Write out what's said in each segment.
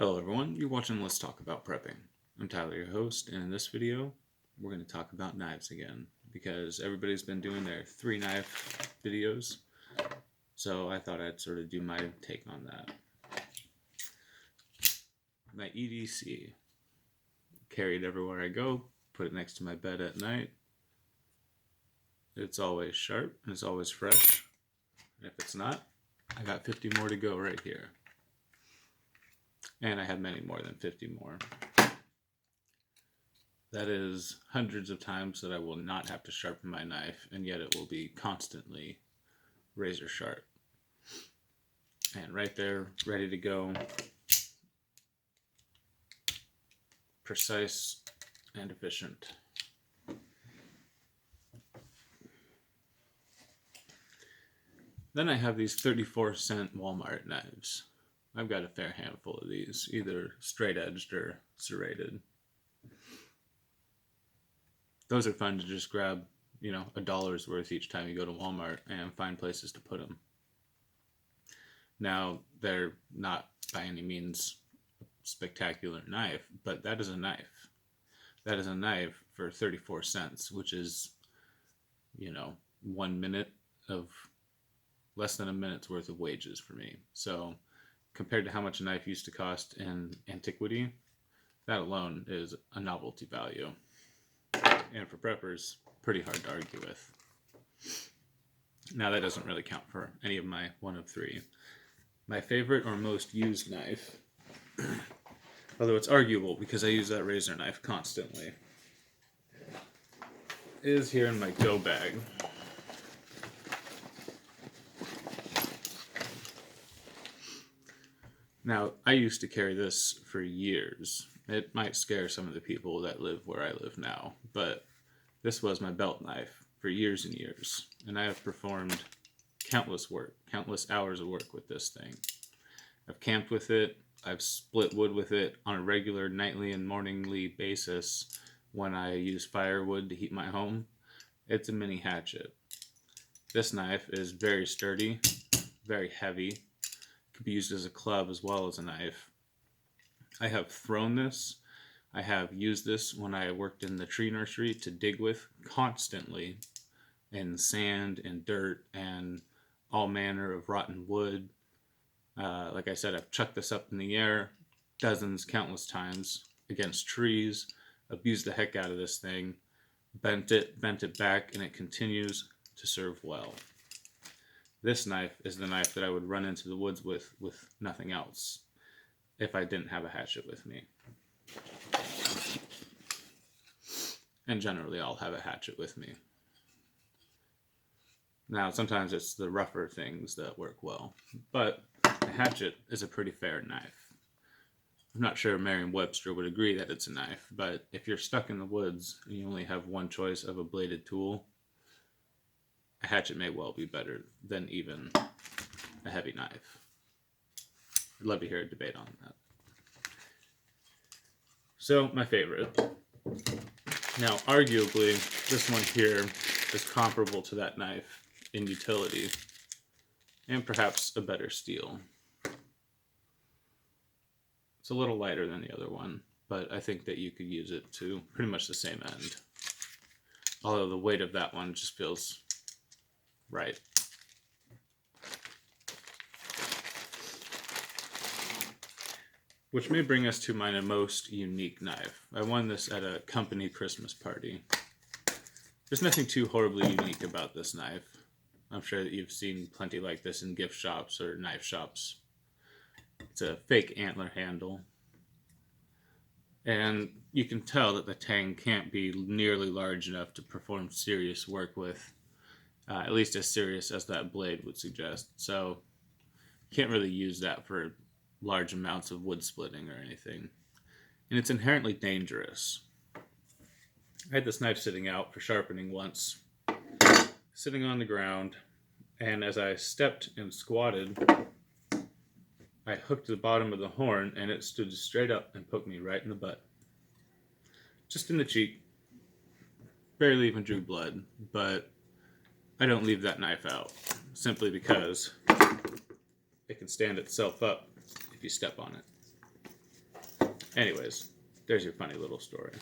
Hello everyone, you're watching Let's Talk About Prepping. I'm Tyler, your host, and in this video, we're going to talk about knives again, because everybody's been doing their 3-knife videos, so I thought I'd sort of do my take on that. My EDC, carried everywhere I go, put it next to my bed at night. It's always sharp, and it's always fresh, and if it's not, I got 50 more to go right here. And I have many more than 50 more. That is hundreds of times that I will not have to sharpen my knife, and yet it will be constantly razor sharp. And right there, ready to go. Precise and efficient. Then I have these 34-cent Walmart knives. I've got a fair handful of these, either straight-edged or serrated. Those are fun to just grab, a dollar's worth each time you go to Walmart and find places to put them. Now, they're not by any means a spectacular knife, but that is a knife. That is a knife for 34 cents, which is, 1 minute of less than a minute's worth of wages for me. So, compared to how much a knife used to cost in antiquity, that alone is a novelty value. And for preppers, pretty hard to argue with. Now that doesn't really count for any of my one of three. My favorite or most used knife, although it's arguable because I use that razor knife constantly, is here in my go bag. Now, I used to carry this for years. It might scare some of the people that live where I live now, but this was my belt knife for years and years, and I have performed countless hours of work with this thing. I've camped with it, I've split wood with it on a regular nightly and morningly basis when I use firewood to heat my home. It's a mini hatchet. This knife is very sturdy, very heavy. Could be used as a club as well as a knife. I have thrown this. I have used this when I worked in the tree nursery to dig with constantly in sand and dirt and all manner of rotten wood. Like I said, I've chucked this up in the air countless times against trees, abused the heck out of this thing, bent it back, and it continues to serve well. This knife is the knife that I would run into the woods with nothing else if I didn't have a hatchet with me. And generally I'll have a hatchet with me. Now, sometimes it's the rougher things that work well, but a hatchet is a pretty fair knife. I'm not sure Merriam-Webster would agree that it's a knife, but if you're stuck in the woods and you only have one choice of a bladed tool, a hatchet may well be better than even a heavy knife. I'd love to hear a debate on that. So, my favorite. Now, arguably, this one here is comparable to that knife in utility, and perhaps a better steel. It's a little lighter than the other one, but I think that you could use it to pretty much the same end. Although the weight of that one just feels right. Which may bring us to my most unique knife. I won this at a company Christmas party. There's nothing too horribly unique about this knife. I'm sure that you've seen plenty like this in gift shops or knife shops. It's a fake antler handle. And you can tell that the tang can't be nearly large enough to perform serious work with. At least as serious as that blade would suggest. So, you can't really use that for large amounts of wood splitting or anything. And it's inherently dangerous. I had this knife sitting out for sharpening once, sitting on the ground, and as I stepped and squatted, I hooked the bottom of the horn and it stood straight up and poked me right in the butt. Just in the cheek. Barely even drew blood, but I don't leave that knife out, simply because it can stand itself up if you step on it. Anyways, there's your funny little story.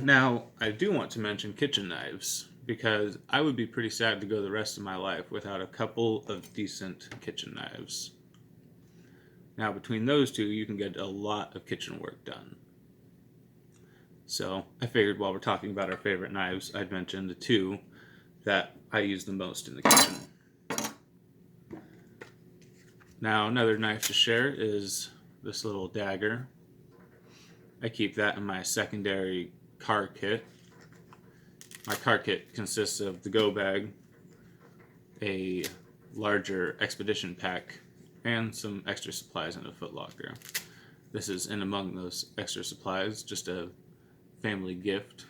Now, I do want to mention kitchen knives, because I would be pretty sad to go the rest of my life without a couple of decent kitchen knives. Now, between those two, you can get a lot of kitchen work done. So, I figured while we're talking about our favorite knives, I'd mention the two that I use the most in the kitchen. Now, another knife to share is this little dagger. I keep that in my secondary car kit. My car kit consists of the go bag, a larger expedition pack, and some extra supplies in a footlocker. This is in among those extra supplies, just a family gift.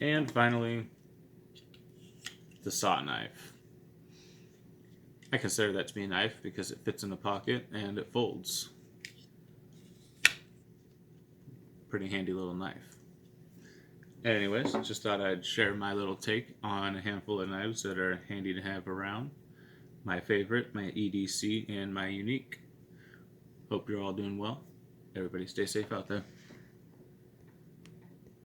And finally, the saw knife. I consider that to be a knife because it fits in the pocket and it folds. Pretty handy little knife. Anyways, just thought I'd share my little take on a handful of knives that are handy to have around. My favorite, my EDC, and my unique. Hope you're all doing well. Everybody stay safe out there.